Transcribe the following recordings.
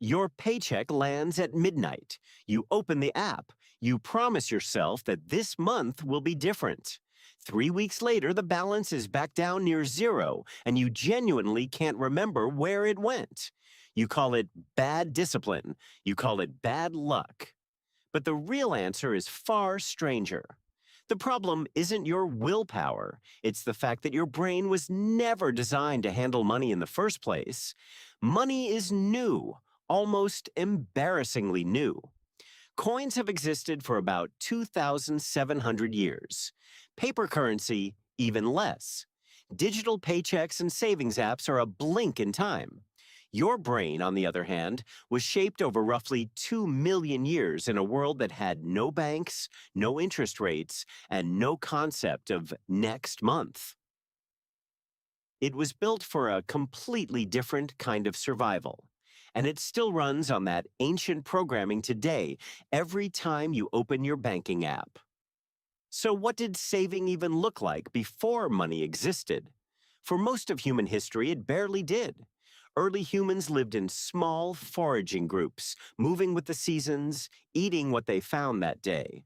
Your paycheck lands at midnight. You open the app. You promise yourself that this month will be different. 3 weeks later, the balance is back down near zero, and you genuinely can't remember where it went. You call it bad discipline. You call it bad luck. But the real answer is far stranger. The problem isn't your willpower. It's the fact that your brain was never designed to handle money in the first place. Money is new, almost embarrassingly new. Coins have existed for about 2,700 years. Paper currency, even less. Digital paychecks and savings apps are a blink in time. Your brain, on the other hand, was shaped over roughly 2 million years in a world that had no banks, no interest rates, and no concept of next month. It was built for a completely different kind of survival. And it still runs on that ancient programming today, every time you open your banking app. So what did saving even look like before money existed? For most of human history, it barely did. Early humans lived in small foraging groups, moving with the seasons, eating what they found that day.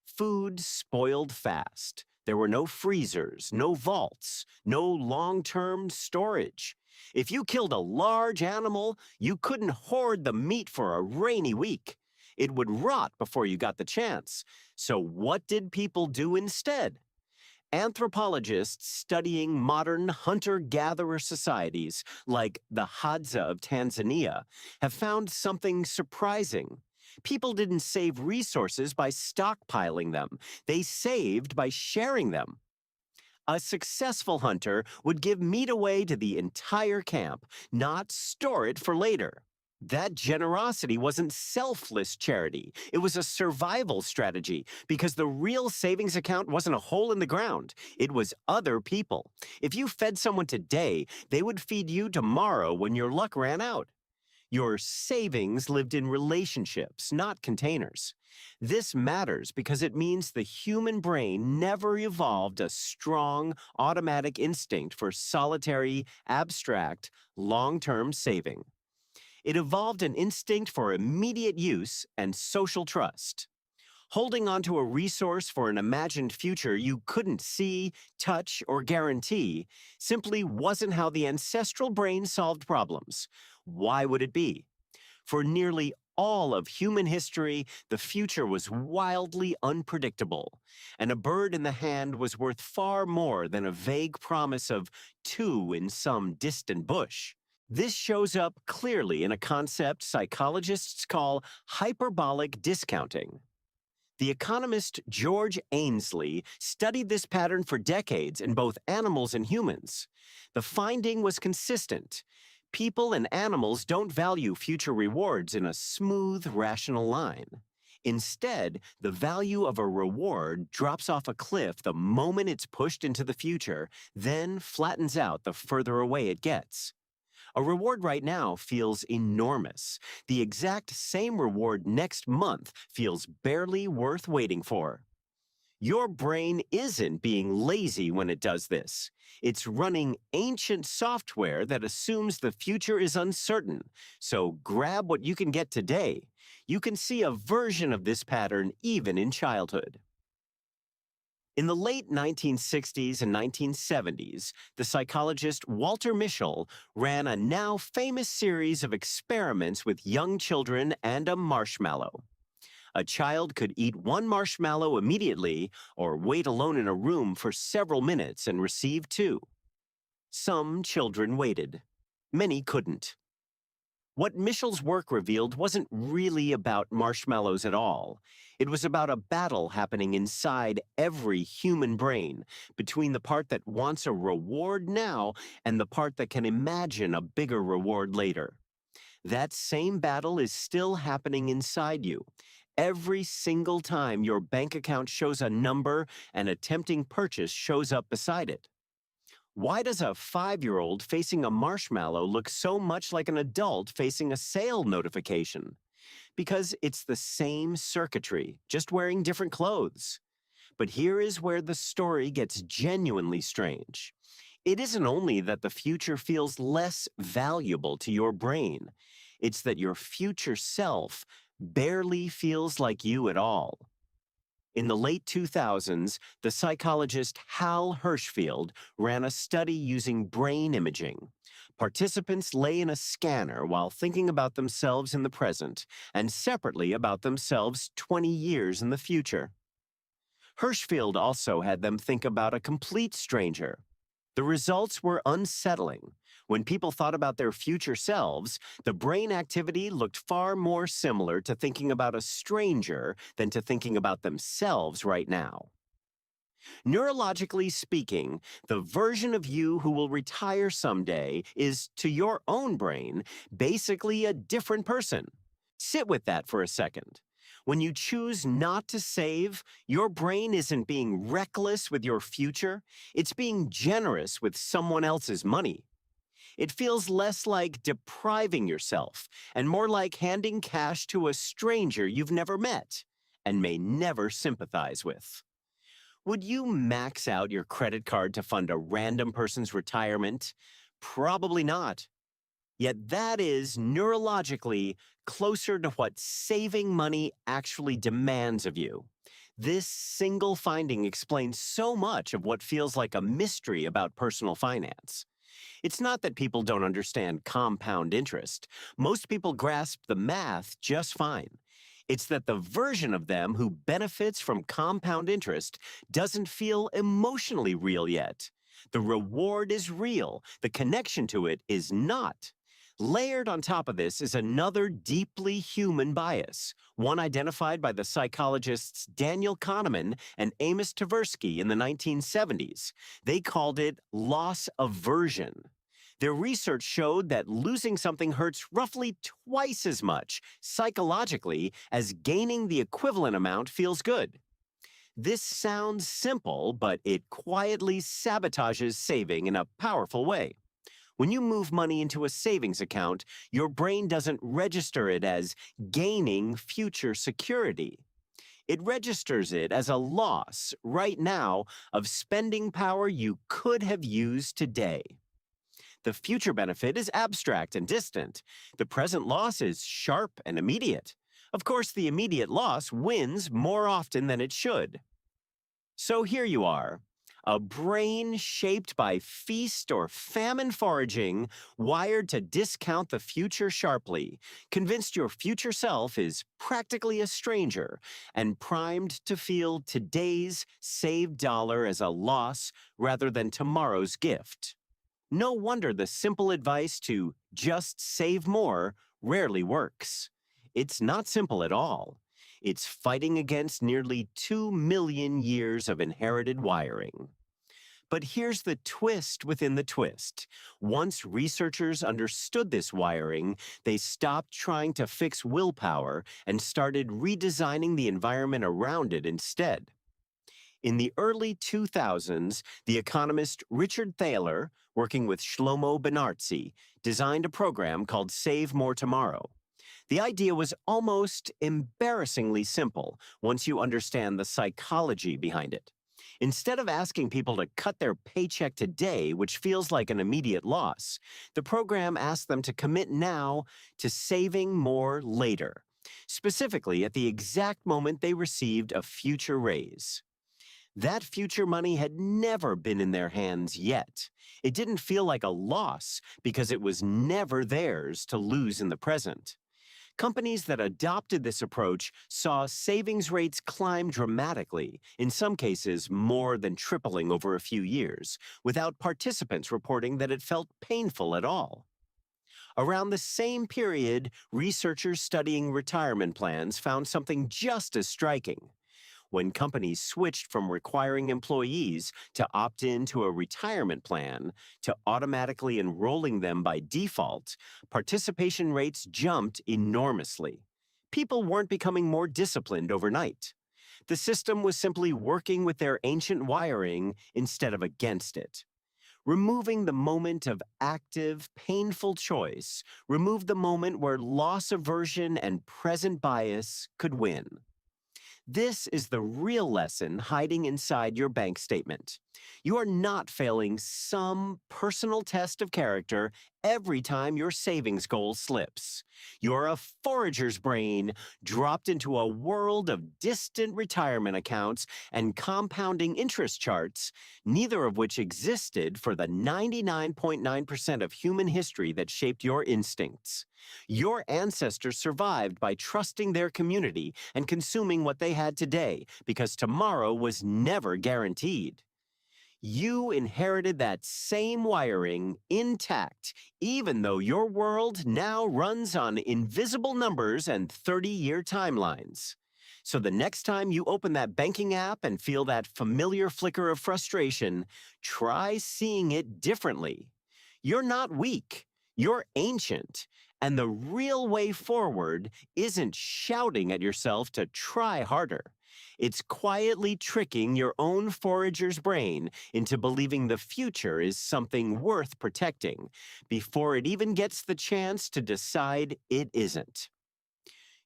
Food spoiled fast. There were no freezers, no vaults, no long-term storage. If you killed a large animal, you couldn't hoard the meat for a rainy week. It would rot before you got the chance. So what did people do instead? Anthropologists studying modern hunter-gatherer societies, like the Hadza of Tanzania, have found something surprising. People didn't save resources by stockpiling them. They saved by sharing them. A successful hunter would give meat away to the entire camp, not store it for later. That generosity wasn't selfless charity. It was a survival strategy because the real savings account wasn't a hole in the ground. It was other people. If you fed someone today, they would feed you tomorrow when your luck ran out. Your savings lived in relationships, not containers. This matters because it means the human brain never evolved a strong, automatic instinct for solitary, abstract, long-term saving. It evolved an instinct for immediate use and social trust. Holding onto a resource for an imagined future you couldn't see, touch, or guarantee simply wasn't how the ancestral brain solved problems. Why would it be? For nearly all of human history, the future was wildly unpredictable, and a bird in the hand was worth far more than a vague promise of two in some distant bush. This shows up clearly in a concept psychologists call hyperbolic discounting. The economist George Ainsley studied this pattern for decades in both animals and humans. The finding was consistent. People and animals don't value future rewards in a smooth, rational line. Instead, the value of a reward drops off a cliff the moment it's pushed into the future, then flattens out the further away it gets. A reward right now feels enormous. The exact same reward next month feels barely worth waiting for. Your brain isn't being lazy when it does this. It's running ancient software that assumes the future is uncertain. So grab what you can get today. You can see a version of this pattern even in childhood. In the late 1960s and 1970s, the psychologist Walter Mischel ran a now famous series of experiments with young children and a marshmallow. A child could eat one marshmallow immediately or wait alone in a room for several minutes and receive two. Some children waited. Many couldn't. What Michel's work revealed wasn't really about marshmallows at all. It was about a battle happening inside every human brain between the part that wants a reward now and the part that can imagine a bigger reward later. That same battle is still happening inside you. Every single time your bank account shows a number, an tempting purchase shows up beside it. Why does a 5-year-old facing a marshmallow look so much like an adult facing a sale notification? Because it's the same circuitry, just wearing different clothes. But here is where the story gets genuinely strange. It isn't only that the future feels less valuable to your brain. It's that your future self barely feels like you at all. In the late 2000s, the psychologist Hal Hershfield ran a study using brain imaging. Participants lay in a scanner while thinking about themselves in the present and separately about themselves 20 years in the future. Hershfield also had them think about a complete stranger. The results were unsettling. When people thought about their future selves, the brain activity looked far more similar to thinking about a stranger than to thinking about themselves right now. Neurologically speaking, the version of you who will retire someday is, to your own brain, basically a different person. Sit with that for a second. When you choose not to save, your brain isn't being reckless with your future, it's being generous with someone else's money. It feels less like depriving yourself and more like handing cash to a stranger you've never met and may never sympathize with. Would you max out your credit card to fund a random person's retirement? Probably not. Yet that is neurologically closer to what saving money actually demands of you. This single finding explains so much of what feels like a mystery about personal finance. It's not that people don't understand compound interest. Most people grasp the math just fine. It's that the version of them who benefits from compound interest doesn't feel emotionally real yet. The reward is real, the connection to it is not. Layered on top of this is another deeply human bias, one identified by the psychologists Daniel Kahneman and Amos Tversky in the 1970s. They called it loss aversion. Their research showed that losing something hurts roughly twice as much psychologically as gaining the equivalent amount feels good. This sounds simple, but it quietly sabotages saving in a powerful way. When you move money into a savings account, your brain doesn't register it as gaining future security. It registers it as a loss right now of spending power you could have used today. The future benefit is abstract and distant. The present loss is sharp and immediate. Of course, the immediate loss wins more often than it should. So here you are, a brain shaped by feast or famine foraging, wired to discount the future sharply, convinced your future self is practically a stranger, and primed to feel today's saved dollar as a loss rather than tomorrow's gift. No wonder the simple advice to just save more rarely works. It's not simple at all. It's fighting against nearly 2 million years of inherited wiring. But here's the twist within the twist. Once researchers understood this wiring, they stopped trying to fix willpower and started redesigning the environment around it instead. In the early 2000s, the economist Richard Thaler, working with Shlomo Benartzi, designed a program called Save More Tomorrow. The idea was almost embarrassingly simple once you understand the psychology behind it. Instead of asking people to cut their paycheck today, which feels like an immediate loss, the program asked them to commit now to saving more later, specifically at the exact moment they received a future raise. That future money had never been in their hands yet. It didn't feel like a loss because it was never theirs to lose in the present. Companies that adopted this approach saw savings rates climb dramatically, in some cases more than tripling over a few years, without participants reporting that it felt painful at all. Around the same period, researchers studying retirement plans found something just as striking. When companies switched from requiring employees to opt in to a retirement plan to automatically enrolling them by default, participation rates jumped enormously. People weren't becoming more disciplined overnight. The system was simply working with their ancient wiring instead of against it. Removing the moment of active, painful choice removed the moment where loss aversion and present bias could win. This is the real lesson hiding inside your bank statement. You are not failing some personal test of character every time your savings goal slips. You're a forager's brain dropped into a world of distant retirement accounts and compounding interest charts, neither of which existed for the 99.9% of human history that shaped your instincts. Your ancestors survived by trusting their community and consuming what they had today because tomorrow was never guaranteed. You inherited that same wiring intact, even though your world now runs on invisible numbers and 30-year timelines. So the next time you open that banking app and feel that familiar flicker of frustration, try seeing it differently. You're not weak, you're ancient. And the real way forward isn't shouting at yourself to try harder. It's quietly tricking your own forager's brain into believing the future is something worth protecting before it even gets the chance to decide it isn't.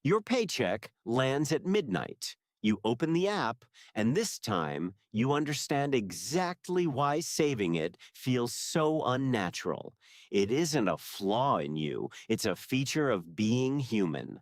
Your paycheck lands at midnight. You open the app, and this time you understand exactly why saving it feels so unnatural. It isn't a flaw in you, it's a feature of being human.